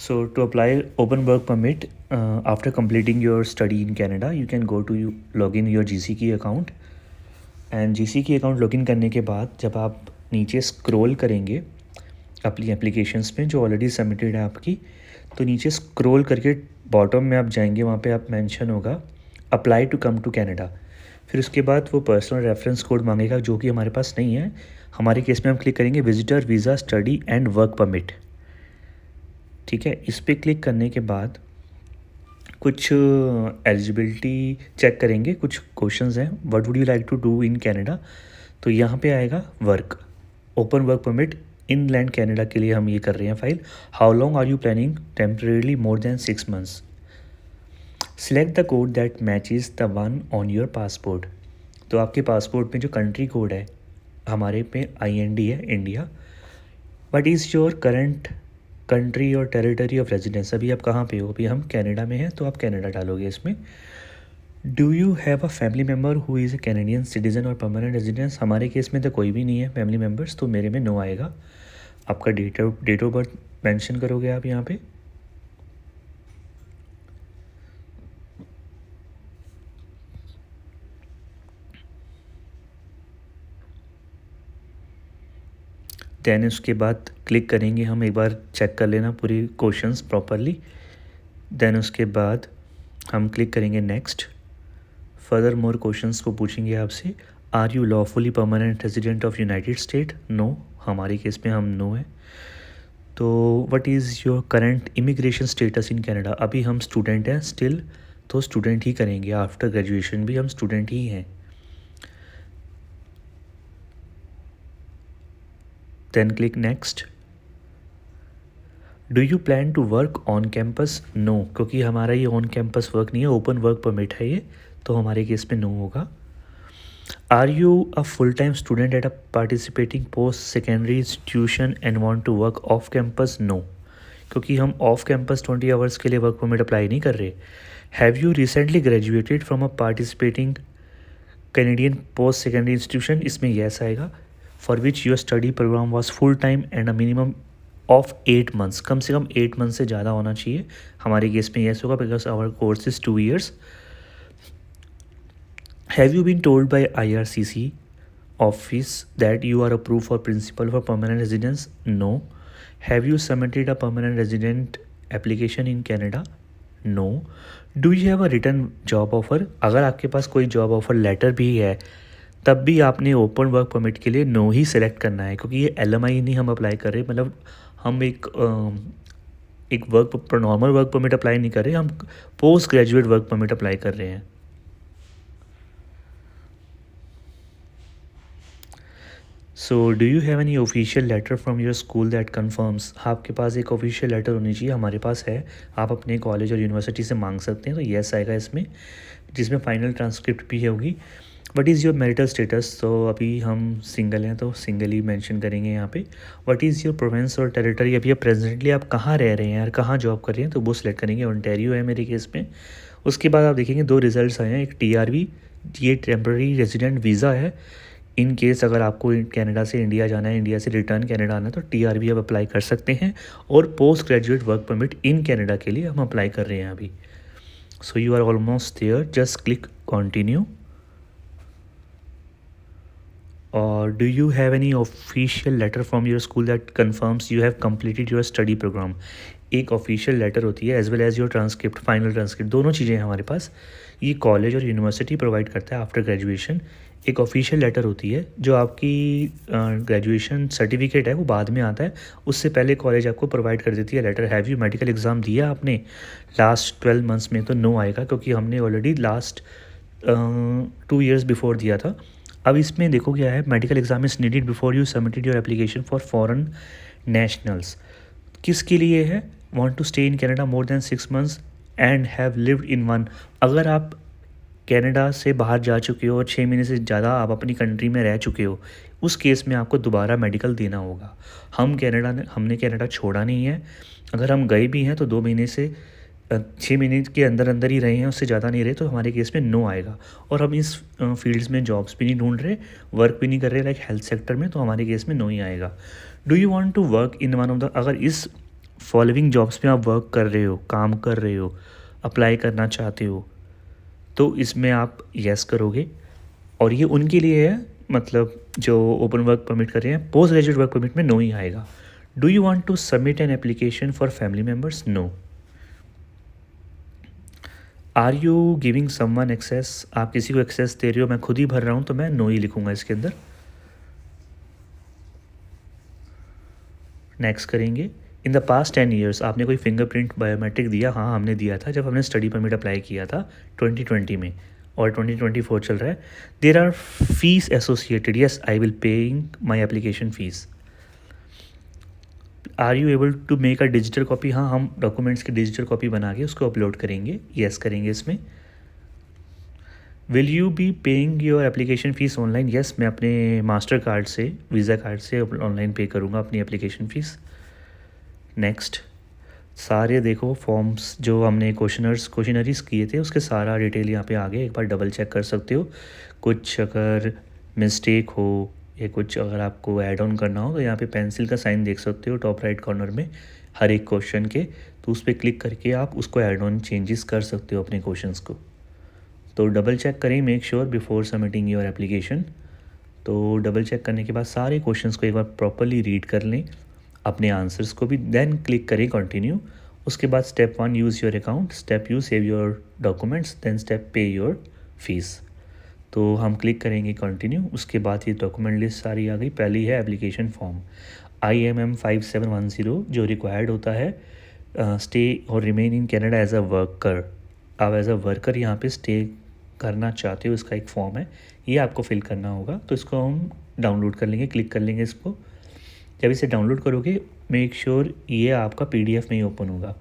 So to apply open work permit after completing your study in Canada, you can go to log in your GCK account. And GCK account login करने के बाद जब आप नीचे scroll करेंगे अपनी applications में जो ऑलरेडी सबमिटेड है आपकी, तो नीचे स्क्रॉल करके बॉटम में आप जाएंगे, वहाँ पे आप मेंशन होगा apply to come to Canada. फिर उसके बाद वो पर्सनल रेफरेंस कोड मांगेगा जो कि हमारे पास नहीं है। हमारे केस में हम क्लिक करेंगे visitor visa study and work permit. ठीक है, इस पर क्लिक करने के बाद कुछ एलिजिबिलिटी चेक करेंगे, कुछ क्वेश्चंस हैं, what would you like to do in Canada. तो यहाँ पे आएगा work, open work permit inland Canada के लिए हम ये कर रहे हैं file. How long are you planning temporarily more than 6 months. Select the code that matches the one on your passport. तो आपके पासपोर्ट में जो कंट्री कोड है हमारे पे IND है, India. What is your current country और टेरिटरी ऑफ रेजिडेंस। अभी आप कहाँ पे हो, अभी हम कनाडा में हैं तो आप कनाडा डालोगे इसमें। Do you have a family member who is a Canadian citizen और परमानेंट रेजिडेंस। हमारे केस में तो कोई भी नहीं है फैमिली मेम्बर्स, तो मेरे में नो आएगा। आपका डेट ऑफ बर्थ मेंशन करोगे आप यहाँ पे। देन उसके बाद क्लिक करेंगे हम, एक बार चेक कर लेना पूरी क्वेश्चंस प्रॉपरली। देन उसके बाद हम क्लिक करेंगे नेक्स्ट। फर्दर मोर क्वेश्चंस को पूछेंगे आपसे। Are you lawfully permanent resident of United State. No, हमारे केस में हम नो है। तो what is your current immigration status in Canada. अभी हम स्टूडेंट हैं स्टिल, तो स्टूडेंट ही करेंगे। आफ्टर ग्रेजुएशन भी हम स्टूडेंट ही हैं। Then click next. Do you plan to work on campus. No, क्योंकि हमारा ये ऑन कैंपस वर्क नहीं है, ओपन वर्क परमिट है ये, तो हमारे केस में नो होगा। Are you a full time student at a participating post secondary institution and want to work off campus. No, क्योंकि हम ऑफ कैंपस 20 आवर्स के लिए वर्क परमिट अप्लाई नहीं कर रहे। Have you recently graduated from a participating Canadian post secondary institution. इसमें yes आएगा। For which your study program was full time and a minimum of 8 months. कम से कम 8 मंथ से ज़्यादा होना चाहिए। हमारे केस में येस होगा because our course is 2 years। Have you been told by IRCC office that you are approved for principal for permanent residence. No. Have you submitted a permanent resident application in Canada. No. Do you have a written job offer. अगर आपके पास कोई job offer letter भी है तब भी आपने open work permit के लिए नो ही सिलेक्ट करना है, क्योंकि ये LMI नहीं हम अप्लाई कर रहे, मतलब हम एक work normal work permit apply नहीं कर रहे, हम post graduate work permit apply कर रहे हैं। So do you have any official letter from your school that confirms. आपके पास एक ऑफिशियल लेटर होनी चाहिए, हमारे पास है। आप अपने कॉलेज और यूनिवर्सिटी से मांग सकते हैं, तो येस आएगा इसमें, जिसमें फाइनल ट्रांसक्रिप्ट भी होगी। What is your marital status. तो अभी हम सिंगल हैं तो सिंगल ही मेंशन करेंगे यहाँ पे। व्हाट इज़ योर प्रोविंस और टेरिटरी। अभी प्रेजेंटली आप कहाँ रह रहे हैं और कहाँ जॉब कर रहे हैं, तो वो सिलेक्ट करेंगे। ओंटारियो है मेरे केस में। उसके बाद आप देखेंगे 2 रिजल्ट्स आए हैं, एक TRV, ये टेम्प्रेरी रेजिडेंट वीज़ा है। इन केस अगर आपको कनाडा से इंडिया जाना है, इंडिया से रिटर्न कनाडा आना है, तो TRV आप अप्लाई कर सकते हैं। और post graduate work permit in Canada के लिए हम अप्लाई कर रहे हैं अभी। So you are almost there, just click continue. और do you have any official letter from your school that confirms you have completed your study program. एक official letter होती है as well as your transcript, final transcript, दोनों चीज़ें हैं हमारे पास। ये college और यूनिवर्सिटी प्रोवाइड करता है आफ्टर ग्रेजुएशन। एक ऑफिशियल लेटर होती है जो आपकी ग्रेजुएशन सर्टिफिकेट है, वो बाद में आता है, उससे पहले कॉलेज आपको प्रोवाइड कर देती है letter. Have you medical exam दिया आपने लास्ट 12 मंथ्स में, तो नो आएगा, क्योंकि हमने ऑलरेडी लास्ट 2 years बिफोर दिया था। अब इसमें देखो क्या है, medical exam is needed before you submitted your application for foreign nationals. किसके लिए है, want to stay in Canada more than 6 months and have lived in one. अगर आप कनाडा से बाहर जा चुके हो और 6 महीने से ज़्यादा आप अपनी कंट्री में रह चुके हो, उस केस में आपको दोबारा मेडिकल देना होगा। हमने कनाडा छोड़ा नहीं है। अगर हम गए भी हैं तो 2 महीने से 6 महीने के अंदर अंदर ही रहे हैं, उससे ज़्यादा नहीं रहे, तो हमारे केस में नो आएगा। और हम इस फील्ड्स में जॉब्स भी नहीं ढूंढ रहे, वर्क भी नहीं कर रहे लाइक हेल्थ सेक्टर में, तो हमारे केस में नो ही आएगा। Do you want to work in one of the, अगर इस फॉलोइंग जॉब्स में आप वर्क कर रहे हो, काम कर रहे हो, अप्लाई करना चाहते हो, तो इसमें आप यस करोगे। और ये उनके लिए है, मतलब जो ओपन वर्क परमिट कर रहे हैं। पोस्ट ग्रेजुएट वर्क परमिट में नो ही आएगा। Do you want to submit an application for family members? No. Are you giving someone access? आप किसी को एक्सेस दे रहे हो? मैं खुद ही भर रहा हूँ, तो मैं नो ही लिखूँगा इसके अंदर। नेक्स्ट करेंगे। इन द पास्ट 10 ईयर्स आपने कोई फिंगरप्रिंट बायोमेट्रिक दिया? हाँ, हमने दिया था जब हमने स्टडी परमिट अप्लाई किया था 2020 में, और 2024 चल रहा है। There are fees associated. Yes, I will paying my application fees. Are you able to make a digital copy? हाँ, हम डॉक्यूमेंट्स की डिजिटल कॉपी बना के उसको अपलोड करेंगे। येस करेंगे इसमें। Will you be paying your application fees online? Yes, मैं अपने मास्टर कार्ड से, वीज़ा कार्ड से ऑनलाइन पे करूँगा अपनी एप्लीकेशन फ़ीस। नेक्स्ट। सारे देखो फॉर्म्स जो हमने क्वेश्चनरीज किए थे उसके सारा डिटेल यहाँ पे आ गया। एक बार डबल चेक कर सकते हो। कुछ अगर मिस्टेक हो या कुछ अगर आपको ऐड ऑन करना हो तो यहाँ पे पेंसिल का साइन देख सकते हो टॉप राइट कॉर्नर में हर एक क्वेश्चन के, तो उस पर क्लिक करके आप उसको ऐड ऑन चेंजेस कर सकते हो अपने क्वेश्चंस को। तो डबल चेक करें, make sure before submitting your application. तो डबल चेक करने के बाद सारे क्वेश्चंस को एक बार प्रॉपरली रीड कर लें, अपने आंसर्स को भी, देन क्लिक करें कंटिन्यू। उसके बाद step 1 use your account, step 2 save your documents, then step pay your fees. तो हम क्लिक करेंगे कंटिन्यू। उसके बाद ये डॉक्यूमेंट लिस्ट सारी आ गई। पहली है एप्लीकेशन फॉर्म IMM 5710 जो रिक्वायर्ड होता है स्टे और remain in Canada as a worker. आप एज अ वर्कर यहाँ पे स्टे करना चाहते हो, इसका एक फॉर्म है, ये आपको फिल करना होगा। तो इसको हम डाउनलोड कर लेंगे, क्लिक कर लेंगे इसको। जब इसे डाउनलोड करोगे मेक श्योर ये आपका PDF में ही ओपन होगा,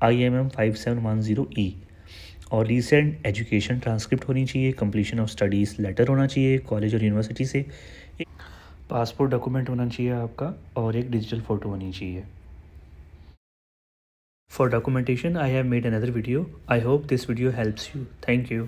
IMM 5710E। और रीसेंट एजुकेशन ट्रांसक्रिप्ट होनी चाहिए, कंप्लीशन ऑफ स्टडीज़ लेटर होना चाहिए कॉलेज और यूनिवर्सिटी से, पासपोर्ट डॉक्यूमेंट होना चाहिए आपका, और एक डिजिटल फ़ोटो होनी चाहिए। For documentation I have made another video. I hope this video helps you. Thank you.